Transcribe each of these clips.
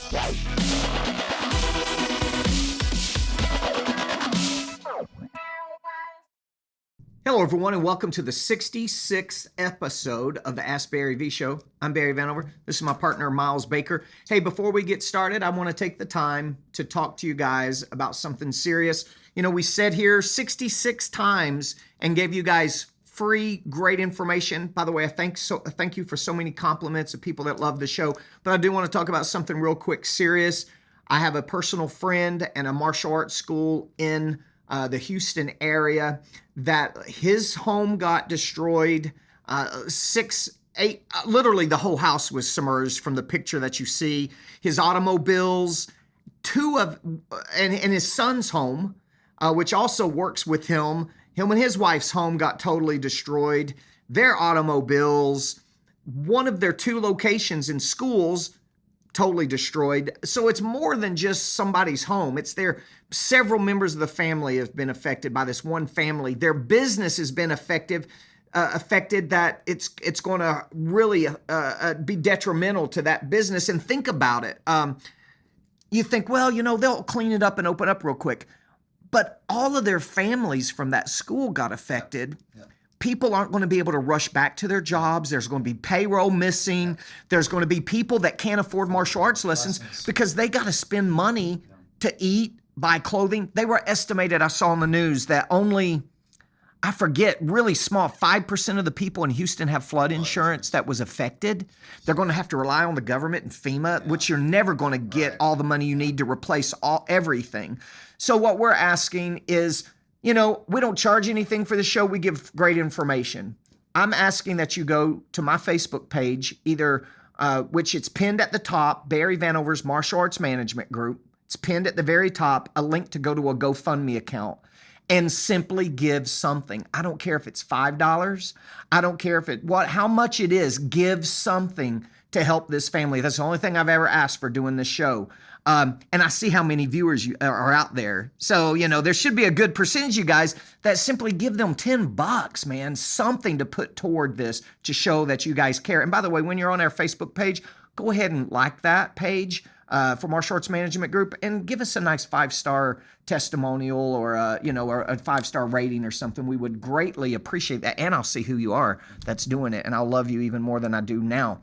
Hello, everyone, and welcome to the 66th episode of the Ask Barry V Show. I'm Barry Vanover. This is my partner, Miles Baker. Hey, before we get started, I want to take the time to talk to you guys about something serious. You know, we said here 66 times and gave you guys free, great information. By the way, I thank you for so many compliments of people that love the show. But I do want to talk about something real quick, serious. I have a personal friend and a martial arts school in the Houston area that his home got destroyed. 6, 8, literally the whole house was submerged from the picture that you see. His automobiles, and his son's home, which also works with him and his wife's home got totally destroyed. Their automobiles, one of their 2 locations in schools, totally destroyed. So it's more than just somebody's home. It's several members of the family have been affected by this one family. Their business has been affected that it's going to really be detrimental to that business. And think about it. You think, well, you know, they'll clean it up and open up real quick. But all of their families from that school got affected. Yeah. People aren't going to be able to rush back to their jobs. There's going to be payroll missing. There's going to be people that can't afford martial arts lessons because they got to spend money to eat, buy clothing. They were estimated, I saw on the news, that only, I forget, really small, 5% of the people in Houston have flood insurance that was affected. They're going to have to rely on the government and FEMA, which you're never going to get all the money you need to replace everything. So what we're asking is, you know, we don't charge anything for the show. We give great information. I'm asking that you go to my Facebook page, either, which it's pinned at the top, Barry Vanover's Martial Arts Management Group. It's pinned at the very top, a link to go to a GoFundMe account and simply give something. I don't care if it's $5. I don't care how much it is. Give something to help this family. That's the only thing I've ever asked for doing this show. And I see how many viewers are out there. So, you know, there should be a good percentage of you guys that simply give them $10, man, something to put toward this to show that you guys care. And by the way, when you're on our Facebook page, go ahead and like that page for Martial Arts Management Group and give us a nice 5-star testimonial or a 5-star rating or something. We would greatly appreciate that. And I'll see who you are that's doing it. And I'll love you even more than I do now.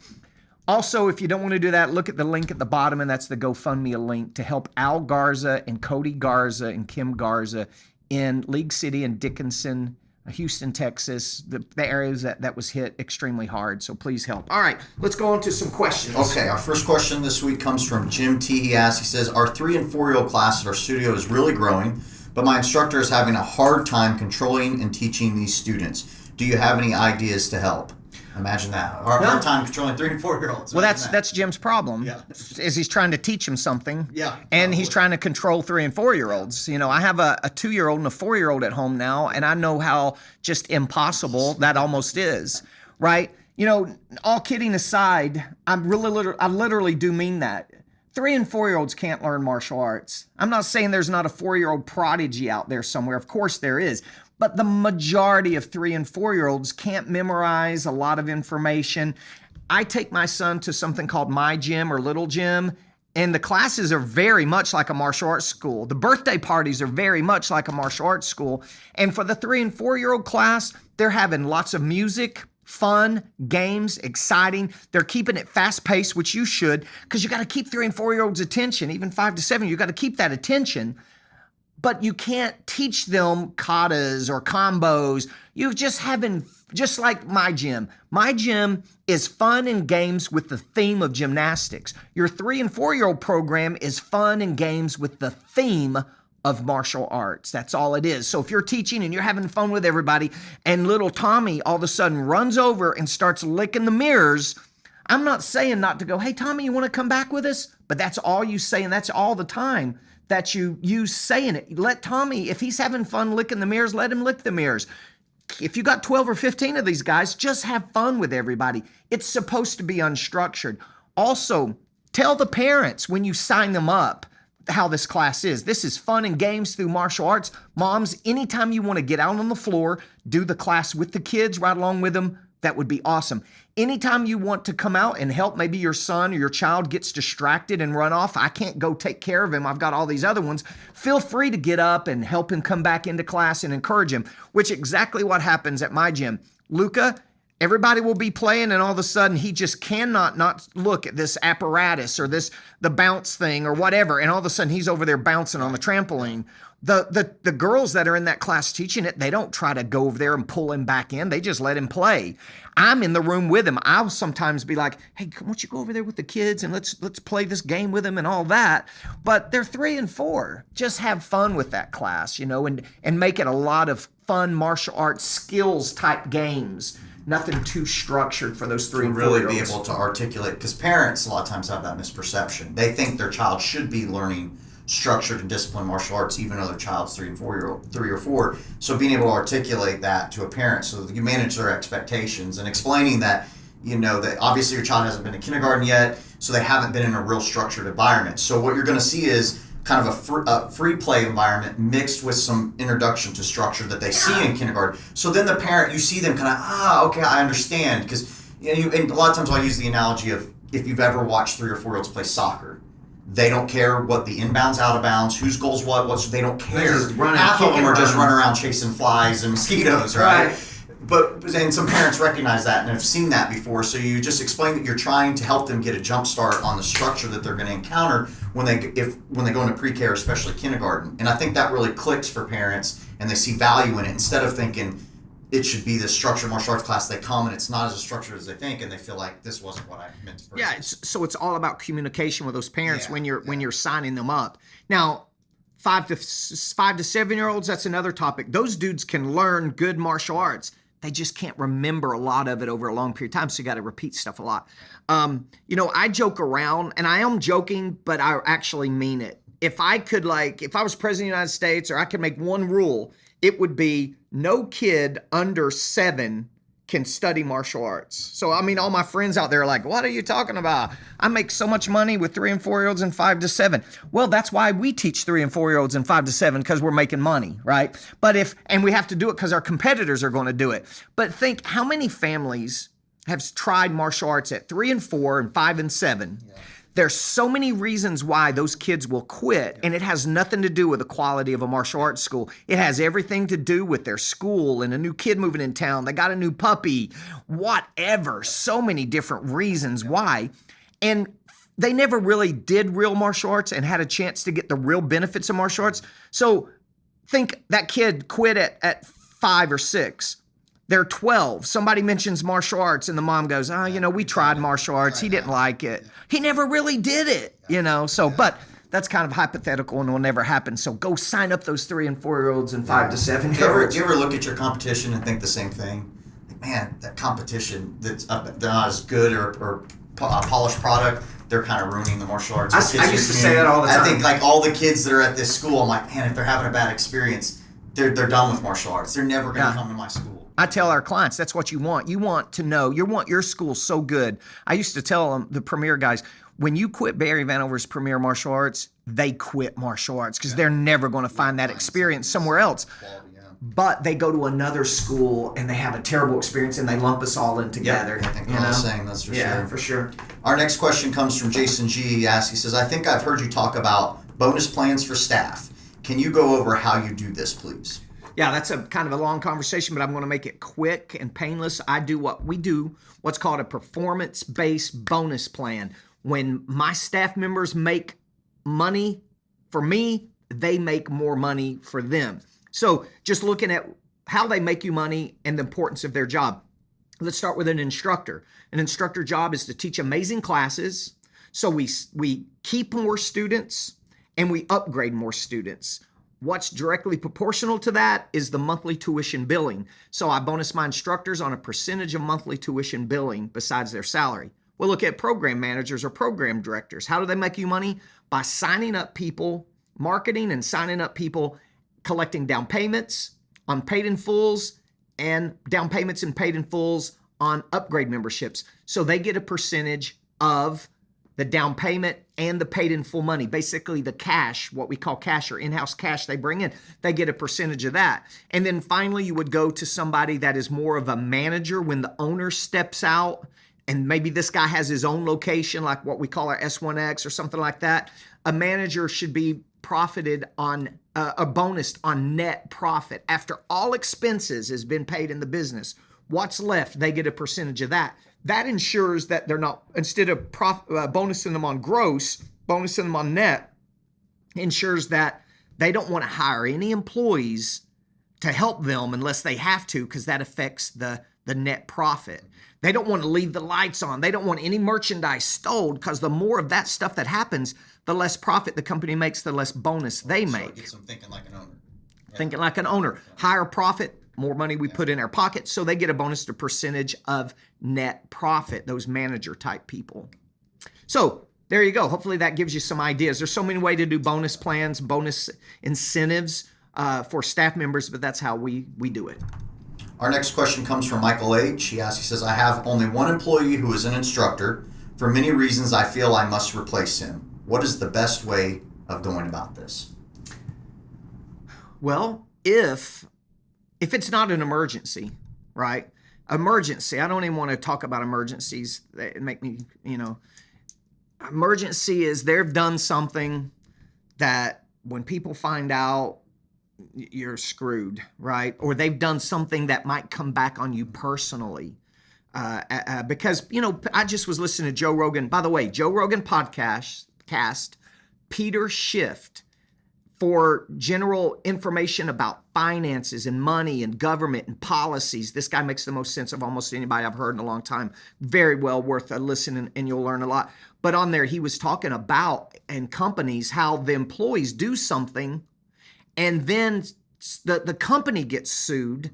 Also, if you don't want to do that, look at the link at the bottom, and that's the GoFundMe link to help Al Garza and Cody Garza and Kim Garza in League City and Dickinson, Houston, Texas, the areas that was hit extremely hard. So please help. All right, let's go on to some questions. Okay, our first question this week comes from Jim T. He says, our 3- and 4-year-old class at our studio is really growing, but my instructor is having a hard time controlling and teaching these students. Do you have any ideas to help? Imagine that. Hard time controlling 3- and 4-year-olds. Well, that's Jim's problem. Yeah. Is he's trying to teach them something. Yeah. And he's trying to control 3- and 4-year-olds. You know, I have a 2-year-old and a 4-year-old at home now, and I know how just impossible that almost is, right? You know, all kidding aside, I literally do mean that. 3- and 4-year-olds can't learn martial arts. I'm not saying there's not a 4-year-old prodigy out there somewhere. Of course there is. But the majority of 3- and 4-year-olds can't memorize a lot of information. I take my son to something called My Gym or Little Gym, and the classes are very much like a martial arts school. The birthday parties are very much like a martial arts school. And for the 3- and 4-year-old class, they're having lots of music, fun, games, exciting. They're keeping it fast-paced, which you should, because you got to keep 3- and 4-year-olds' attention, even 5 to 7. You got to keep that attention. But you can't teach them katas or combos. You just like My Gym. My Gym is fun and games with the theme of gymnastics. Your 3- and 4-year-old program is fun and games with the theme of martial arts. That's all it is. So if you're teaching and you're having fun with everybody and little Tommy all of a sudden runs over and starts licking the mirrors, I'm not saying not to go, hey, Tommy, you want to come back with us? But that's all you say, and that's all the time that you use saying it. Let Tommy, if he's having fun licking the mirrors, let him lick the mirrors. If you got 12 or 15 of these guys, just have fun with everybody. It's supposed to be unstructured. Also, tell the parents when you sign them up how this class is. This is fun and games through martial arts. Moms, anytime you want to get out on the floor, do the class with the kids, right along with them, that would be awesome. Anytime you want to come out and help, maybe your son or your child gets distracted and run off, I can't go take care of him, I've got all these other ones, feel free to get up and help him come back into class and encourage him, which is exactly what happens at my gym. Luca, everybody will be playing and all of a sudden he just cannot not look at this apparatus or the bounce thing or whatever, and all of a sudden he's over there bouncing on the trampoline. The girls that are in that class teaching it, they don't try to go over there and pull him back in. They just let him play. I'm in the room with him. I'll sometimes be like, hey, why don't you go over there with the kids and let's play this game with them and all that. But they're 3 and 4. Just have fun with that class, and make it a lot of fun martial arts skills type games. Nothing too structured for those 3 and 4 really be able to articulate, because parents a lot of times have that misperception. They think their child should be learning structured and disciplined martial arts, even though their child's 3 or 4. So being able to articulate that to a parent so that you manage their expectations and explaining that, that obviously your child hasn't been to kindergarten yet, so they haven't been in a real structured environment. So what you're going to see is kind of a free play environment mixed with some introduction to structure that they see in kindergarten. So then the parent, you see them kind of, okay, I understand. Because and a lot of times I'll use the analogy of if you've ever watched 3 or 4-year-olds play soccer. They don't care what the inbounds, out of bounds, whose goals what, they don't care. Half of them are just running around chasing flies and mosquitoes, right? And some parents recognize that and have seen that before, so you just explain that you're trying to help them get a jump start on the structure that they're going to encounter when they go into pre-K or especially kindergarten. And I think that really clicks for parents, and they see value in it instead of thinking it should be this structured martial arts class. They come and it's not as structured as they think, and they feel like this wasn't what I meant to purchase. Yeah, it's all about communication with those parents when you're signing them up. Now, 5 to 7-year-olds, that's another topic. Those dudes can learn good martial arts. They just can't remember a lot of it over a long period of time, so you got to repeat stuff a lot. I joke around, and I am joking, but I actually mean it. If I was president of the United States, or I could make one rule, it would be no kid under 7 can study martial arts. So, all my friends out there are like, what are you talking about? I make so much money with 3 and 4-year-olds and 5 to 7. Well, that's why we teach 3 and 4-year-olds and 5 to 7, because we're making money, right? And we have to do it because our competitors are going to do it. But think how many families have tried martial arts at 3 and 4 and 5 and 7. Yeah. There's so many reasons why those kids will quit, and it has nothing to do with the quality of a martial arts school. It has everything to do with their school and a new kid moving in town. They got a new puppy, whatever. So many different reasons why. And they never really did real martial arts and had a chance to get the real benefits of martial arts. So think that kid quit at 5 or 6. They're 12. Somebody mentions martial arts and the mom goes, we tried martial arts. He didn't like it. He never really did it, but that's kind of hypothetical and will never happen. So go sign up those 3 and 4-year-olds and 5 to 7-year-olds. Do you ever look at your competition and think the same thing? Like, man, that competition they're not as good or a polished product, they're kind of ruining the martial arts. I used to say that all the time. I think like all the kids that are at this school, I'm like, man, if they're having a bad experience, they're done with martial arts. They're never going to come to my school. I tell our clients, that's what you want. You want to know, you want your school so good. I used to tell them, the premier guys, when you quit Barry Vanover's Premier Martial Arts, they quit martial arts because they're never going to find that experience somewhere else. But they go to another school and they have a terrible experience and they lump us all in together. I think we're all the same, that's for sure. Yeah, for sure. Our next question comes from Jason G. He says, I think I've heard you talk about bonus plans for staff. Can you go over how you do this, please? Yeah, that's a kind of a long conversation, but I'm going to make it quick and painless. I do what's called a performance-based bonus plan. When my staff members make money for me, they make more money for them. So just looking at how they make you money and the importance of their job. Let's start with an instructor. An instructor job is to teach amazing classes. So we keep more students and we upgrade more students. What's directly proportional to that is the monthly tuition billing. So I bonus my instructors on a percentage of monthly tuition billing besides their salary. We'll look at program managers or program directors. How do they make you money? By signing up people, marketing and signing up people, collecting down payments on paid in fulls and down payments and paid in fulls on upgrade memberships. So they get a percentage of the down payment, and the paid in full money. Basically the cash, what we call cash or in-house cash they bring in, they get a percentage of that. And then finally you would go to somebody that is more of a manager when the owner steps out, and maybe this guy has his own location, like what we call our S1X or something like that. A manager should be profited on a bonus on net profit. After all expenses has been paid in the business, what's left, they get a percentage of that. That ensures that they're not, instead of bonusing them on gross, bonusing them on net, ensures that they don't want to hire any employees to help them unless they have to, because that affects the net profit. They don't want to leave the lights on. They don't want any merchandise stolen, because the more of that stuff that happens, the less profit the company makes, the less bonus they make. It gets them thinking like an owner. Yeah. Thinking like an owner. Higher profit, more money we put in our pocket, so they get a bonus to percentage of net profit, those manager type people. So there you go. Hopefully that gives you some ideas. There's so many ways to do bonus plans, bonus incentives for staff members, but that's how we do it. Our next question comes from Michael H. He says, I have only one employee who is an instructor. For many reasons, I feel I must replace him. What is the best way of going about this? Well, if it's not an emergency, right? Emergency, I don't even want to talk about emergencies. They make me, emergency is they've done something that when people find out, you're screwed, right? Or they've done something that might come back on you personally. Because, I just was listening to Joe Rogan. By the way, Joe Rogan podcast, Peter Schiff, for general information about finances and money and government and policies. This guy makes the most sense of almost anybody I've heard in a long time. Very well worth a listen, and you'll learn a lot. But on there, he was talking about in companies how the employees do something, and then the company gets sued,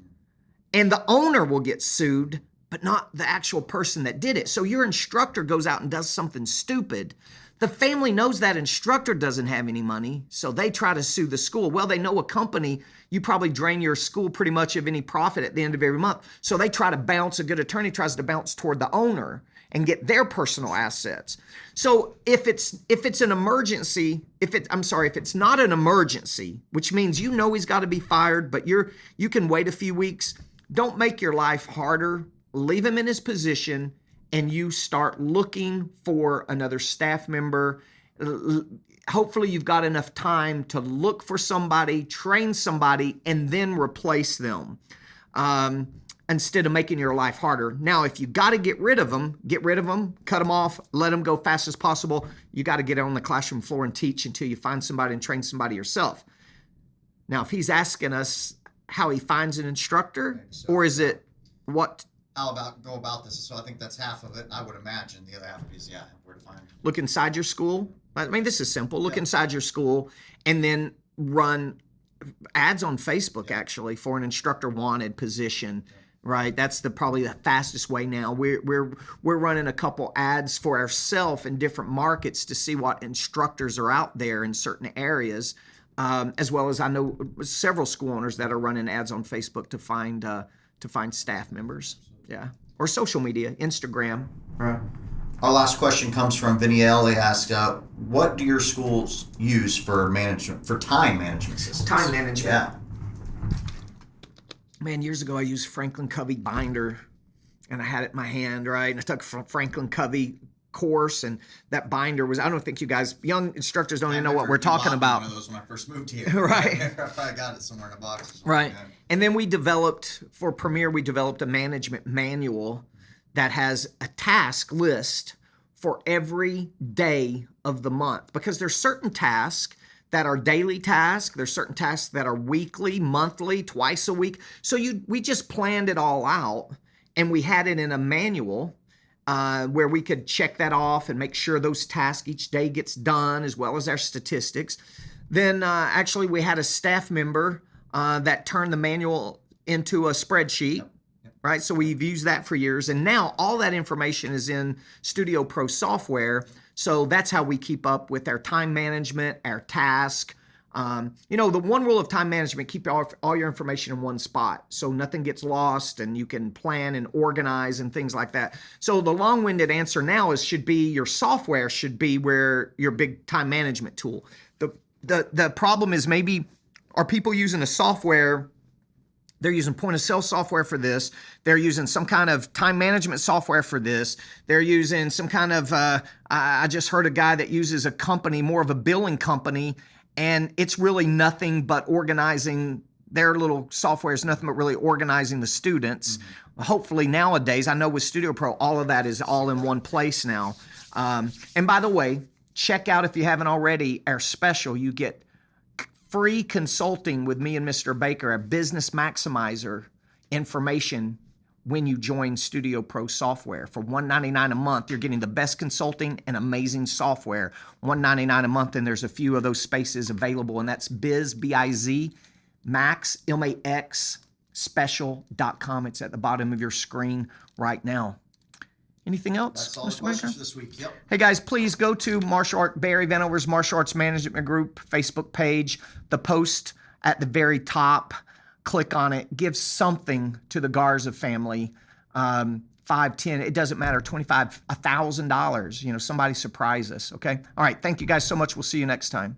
and the owner will get sued, but not the actual person that did it. So your instructor goes out and does something stupid. The family knows that instructor doesn't have any money, so they try to sue the school. Well, they know a company, you probably drain your school pretty much of any profit at the end of every month. So they try to bounce, a good attorney tries to bounce toward the owner and get their personal assets. So if it's an emergency, if it's not an emergency, which means he's got to be fired, but you can wait a few weeks, don't make your life harder. Leave him in his position, and you start looking for another staff member. Hopefully you've got enough time to look for somebody, train somebody, and then replace them instead of making your life harder. Now, if you got to get rid of them, cut them off, let them go fast as possible. You got to get on the classroom floor and teach until you find somebody and train somebody yourself. Now, if he's asking us how he finds an instructor, or is it what... How go about this? So I think that's half of it. I would imagine the other half is, where to find. Look inside your school. I mean, this is simple. Look inside your school, and then run ads on Facebook, actually, for an instructor wanted position, right? That's probably the fastest way now. We're running a couple ads for ourselves in different markets to see what instructors are out there in certain areas, as well as I know several school owners that are running ads on Facebook to find staff members. Yeah. Or social media, Instagram. Right. Our last question comes from Vinny L. They ask, what do your schools use for time management systems? Time management. Yeah. Man, years ago I used Franklin Covey binder, and I had it in my hand, right? And I took a Franklin Covey course, and that binder was, I don't think you guys, young instructors don't even know what we're talking about. One of those when I first moved here. Right. I probably got it somewhere in a box. Right. And then for Premier, we developed a management manual that has a task list for every day of the month, because there's certain tasks that are daily tasks. There's certain tasks that are weekly, monthly, twice a week. So we just planned it all out, and we had it in a manual where we could check that off and make sure those tasks each day gets done, as well as our statistics. Then actually we had a staff member that turned the manual into a spreadsheet. Yep. Right? So we've used that for years. And now all that information is in Studio Pro software. So that's how we keep up with our time management, our task, The one rule of time management, keep all your information in one spot so nothing gets lost and you can plan and organize and things like that. So the long-winded answer now is your software should be where your big time management tool. The problem is maybe are people using a software. They're using point of sale software for this. They're using some kind of time management software for this. They're using some kind of, I just heard a guy that uses a company, more of a billing company, and it's really nothing but organizing. Their little software is nothing but really organizing the students. Mm-hmm. Hopefully nowadays, I know with Studio Pro, all of that is all in one place now. And by the way, check out, if you haven't already, our special. You get free consulting with me and Mr. Baker, a business maximizer information when you join Studio Pro software. For $199 a month, you're getting the best consulting and amazing software. $199 a month, and there's a few of those spaces available, and that's B-I-Z, Max, M-A-X, special.com. It's at the bottom of your screen right now. Anything else? That's all the questions this week. Yep. Hey guys, please go to Barry Vanover's Martial Arts Management Group Facebook page. The post at the very top. Click on it. Give something to the Garza family. $5, $10, it doesn't matter. $25, $1,000. Somebody surprise us. Okay. All right. Thank you guys so much. We'll see you next time.